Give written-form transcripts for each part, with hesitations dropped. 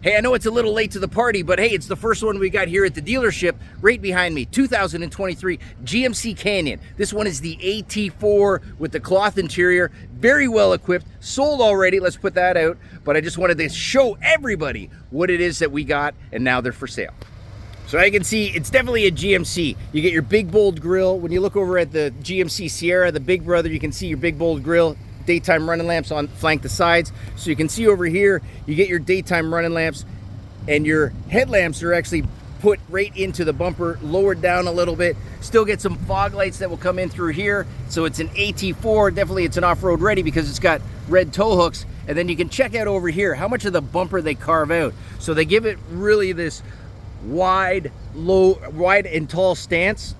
Hey, I know it's a little late to the party, but hey, it's the first one we got here at the dealership right behind me. 2023 GMC Canyon. This one is the AT4 with the cloth interior. Very well equipped. Sold already, let's put that out. But I just wanted to show everybody what it is that we got, and now they're for sale. So I can see it's definitely a GMC. You get your big bold grille. When you look over at the GMC Sierra, the big brother, you can see your big bold grille. Daytime running lamps on flank the sides, so you can see over here you get your daytime running lamps, and your headlamps are actually put right into the bumper, lowered down a little bit. Still get some fog lights that will come in through here. So it's an AT4. Definitely it's an off-road ready because it's got red tow hooks. And then you can check out over here how much of the bumper they carve out. So they give it really this wide and tall stance.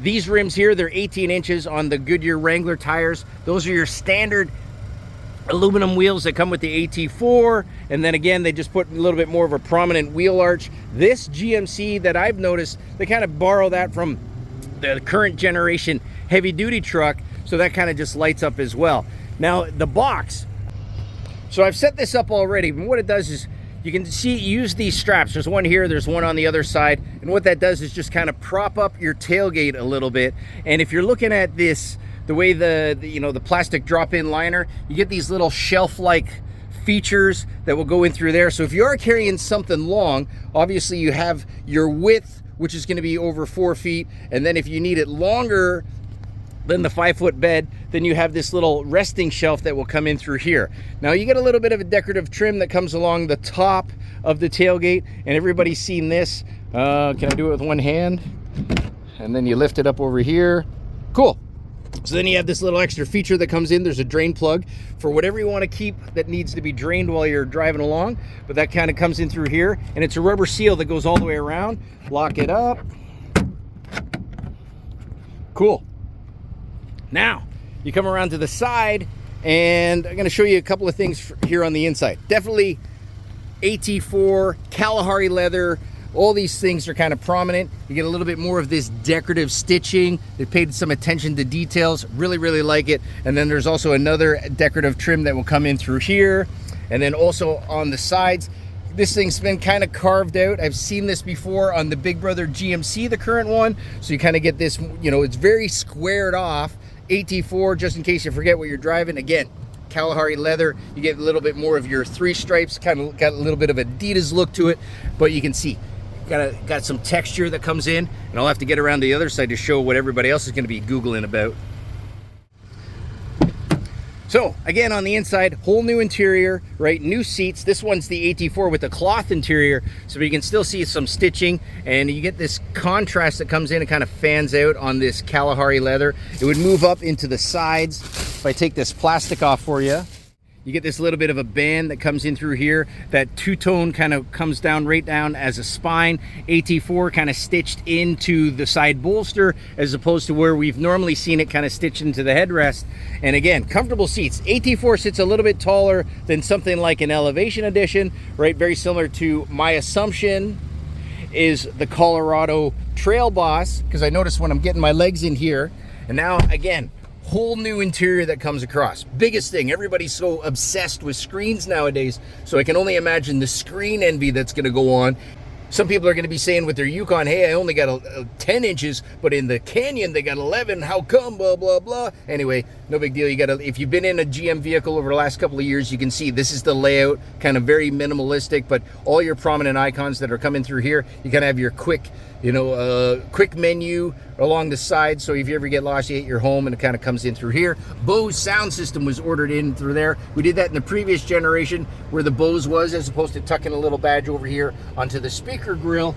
These rims here, they're 18 inches on the Goodyear Wrangler tires. Those are your standard aluminum wheels that come with the AT4. And then again, they just put a little bit more of a prominent wheel arch. This GMC that I've noticed, they kind of borrow that from the current generation heavy duty truck. So that kind of just lights up as well. Now the box, so I've set this up already. And what it does is, you can see, use these straps. There's one here, there's one on the other side. And what that does is just kind of prop up your tailgate a little bit. And if you're looking at this, the way the plastic drop-in liner, you get these little shelf-like features that will go in through there. So if you are carrying something long, obviously you have your width, which is going to be over 4 feet. And then if you need it longer than the 5-foot bed, then you have this little resting shelf that will come in through here. Now you get a little bit of a decorative trim that comes along the top of the tailgate, and everybody's seen this. Can I do it with one hand? And then you lift it up over here. Cool. So then you have this little extra feature that comes in. There's a drain plug for whatever you want to keep that needs to be drained while you're driving along, but that kind of comes in through here, and it's a rubber seal that goes all the way around. Lock it up. Cool. Now, you come around to the side, and I'm going to show you a couple of things here on the inside. Definitely AT4, Kalahari leather, all these things are kind of prominent. You get a little bit more of this decorative stitching. They paid some attention to details. Really, really like it. And then there's also another decorative trim that will come in through here. And then also on the sides, this thing's been kind of carved out. I've seen this before on the Big Brother GMC, the current one. So you kind of get this, it's very squared off. AT4, just in case you forget what you're driving. Again, Kalahari leather. You get a little bit more of your 3 stripes, kind of got a little bit of Adidas look to it, but you can see got some texture that comes in, and I'll have to get around the other side to show what everybody else is going to be Googling about. So again, on the inside, whole new interior, right? New seats. This one's the AT4 with the cloth interior, so you can still see some stitching, and you get this contrast that comes in and kind of fans out on this Kalahari leather. It would move up into the sides. If I take this plastic off for you, you get this little bit of a band that comes in through here. That two-tone kind of comes down right down as a spine. AT4 kind of stitched into the side bolster, as opposed to where we've normally seen it kind of stitched into the headrest. And again, comfortable seats. AT4 sits a little bit taller than something like an Elevation Edition, right? Very similar to my assumption is the Colorado Trail Boss, because I noticed when I'm getting my legs in here, and now again, whole new interior that comes across. Biggest thing, everybody's so obsessed with screens nowadays, so I can only imagine the screen envy that's going to go on. Some people are going to be saying with their Yukon, hey, I only got 10 inches, but in the Canyon they got 11. How come? Blah, blah, blah. Anyway, no big deal. You got to, if you've been in a GM vehicle over the last couple of years, you can see this is the layout, kind of very minimalistic, but all your prominent icons that are coming through here, you kind of have your quick menu along the side, so if you ever get lost, you hit your home, and it kind of comes in through here. Bose sound system was ordered in through there. We did that in the previous generation where the Bose was, as opposed to tucking a little badge over here onto the speaker grill.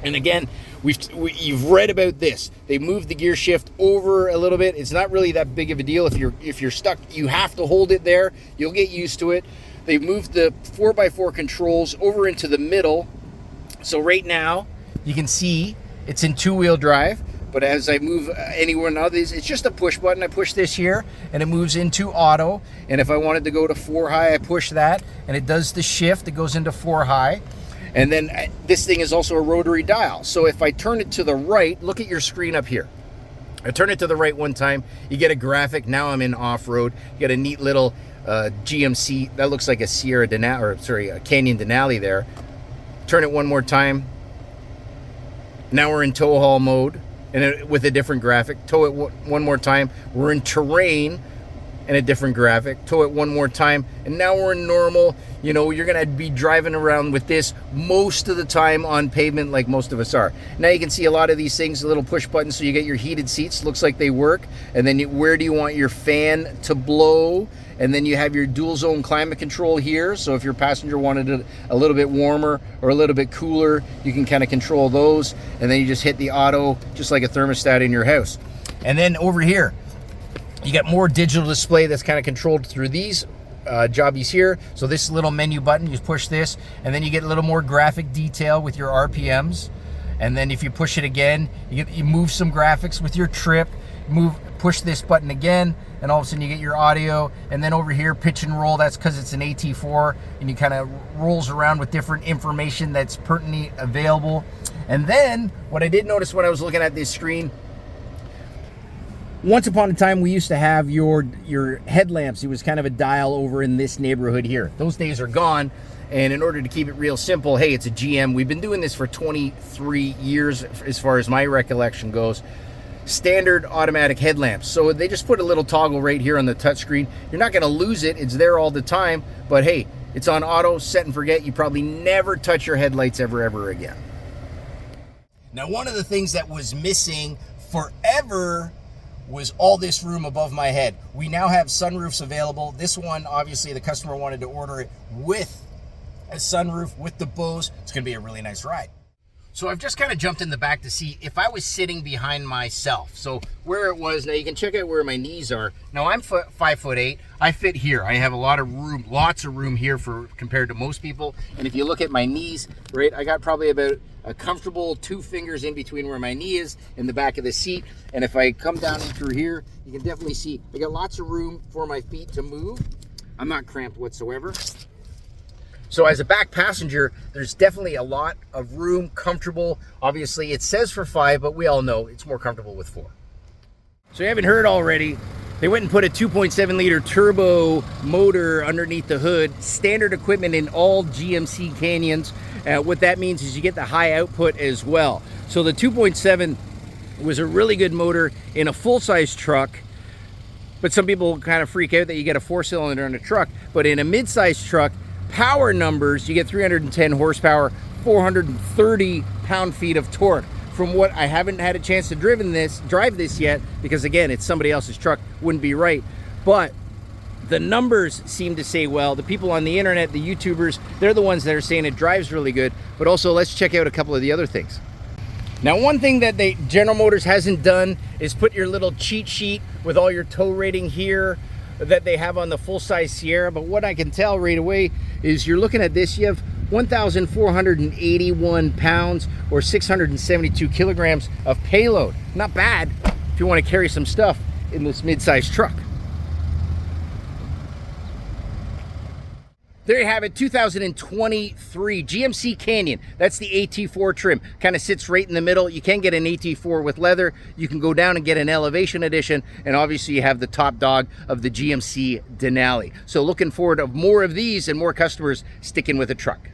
And again, you've read about this. They moved the gear shift over a little bit. It's not really that big of a deal. If you're stuck, you have to hold it there. You'll get used to it. They've moved the 4x4 controls over into the middle. So right now, you can see it's in 2-wheel drive, but as I move anywhere in others, it's just a push button. I push this here, and it moves into auto. And if I wanted to go to 4 high, I push that, and it does the shift. It goes into 4 high. And then this thing is also a rotary dial. So if I turn it to the right, look at your screen up here. I turn it to the right one time, you get a graphic. Now I'm in off-road. You get a neat little GMC. That looks like a Sierra Denali, or sorry, a Canyon Denali there. Turn it one more time. Now we're in tow haul mode and with a different graphic. Tow it one more time. We're in terrain and a different graphic. Tow it one more time, and now we're in normal. You know, you're gonna be driving around with this most of the time on pavement, like most of us are. Now you can see a lot of these things, little push buttons, so you get your heated seats. Looks like they work. And then where do you want your fan to blow? And then you have your dual zone climate control here. So if your passenger wanted it a little bit warmer or a little bit cooler, you can kind of control those. And then you just hit the auto, just like a thermostat in your house. And then over here, you got more digital display that's kind of controlled through these jobbies here. So this little menu button, you push this, and then you get a little more graphic detail with your RPMs. And then if you push it again, you move some graphics with your trip. Push this button again, and all of a sudden you get your audio. And then over here, pitch and roll, that's because it's an AT4, and you kind of rolls around with different information that's pertinently available. And then what I did notice when I was looking at this screen, once upon a time, we used to have your headlamps. It was kind of a dial over in this neighborhood here. Those days are gone. And in order to keep it real simple, hey, it's a GM. We've been doing this for 23 years, as far as my recollection goes. Standard automatic headlamps. So they just put a little toggle right here on the touchscreen. You're not going to lose it. It's there all the time. But hey, it's on auto, set and forget. You probably never touch your headlights ever again. Now, one of the things that was missing forever was all this room above my head. We now have sunroofs available. This one, obviously, the customer wanted to order it with a sunroof, with the Bose. It's gonna be a really nice ride. So I've just kind of jumped in the back to see if I was sitting behind myself. So where it was, now you can check out where my knees are. Now I'm 5'8". I fit here. I have a lot of room, lots of room here for compared to most people. And if you look at my knees, right, I got probably about a comfortable 2 fingers in between where my knee is in the back of the seat. And if I come down through here, you can definitely see I got lots of room for my feet to move. I'm not cramped whatsoever. So as a back passenger, there's definitely a lot of room, comfortable. Obviously it says for 5, but we all know it's more comfortable with 4. So you haven't heard already, they went and put a 2.7 liter turbo motor underneath the hood, standard equipment in all GMC Canyons. What that means is you get the high output as well. So the 2.7 was a really good motor in a full-size truck, but some people kind of freak out that you get a 4-cylinder in a truck. But in a mid-size truck, power numbers, you get 310 horsepower, 430 pound-feet of torque. From what I haven't had a chance to drive this yet, because again, it's somebody else's truck, wouldn't be right. But the numbers seem to say, well, the people on the internet, the YouTubers, they're the ones that are saying it drives really good. But also, let's check out a couple of the other things. Now, one thing that General Motors hasn't done is put your little cheat sheet with all your tow rating here that they have on the full-size Sierra. But what I can tell right away is you're looking at this, you have 1,481 pounds or 672 kilograms of payload. Not bad if you want to carry some stuff in this mid-size truck. There you have it, 2023 GMC Canyon. That's the AT4 trim. Kind of sits right in the middle. You can get an AT4 with leather. You can go down and get an Elevation edition. And obviously you have the top dog of the GMC Denali. So looking forward to more of these and more customers sticking with a truck.